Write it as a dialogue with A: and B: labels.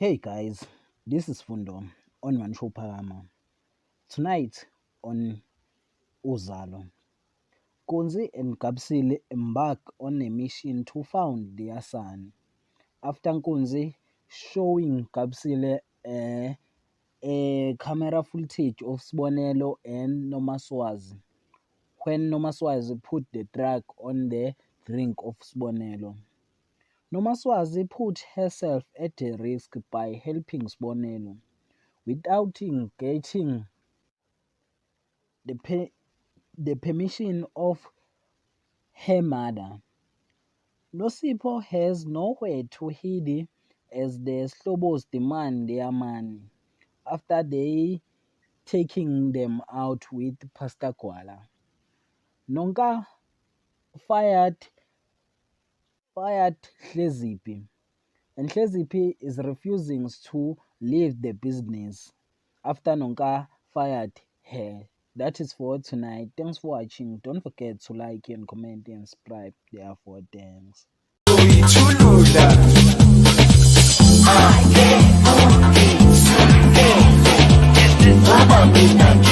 A: Hey guys, this is Fundo on Mansho Parama. Tonight on Uzalo, Konzi and Kapsile embark on a mission to find their son. After Konzi showing Kapsile a camera footage of Sbonelo and Nomaswazi, when Nomaswazi put the drug on the drink of Sbonelo. Nomaswazi put herself at a risk by helping Sbonelo without getting the permission of her mother. Nosipho has nowhere to hide as the Slobos demand their money after they taking them out with Pastor Kuala. Nonka fired Hleziphi, and Hleziphi is refusing to leave the business after Nonka fired her. That is for tonight. Thanks for watching. Don't forget to like and comment and subscribe. Therefore, thanks.
B: I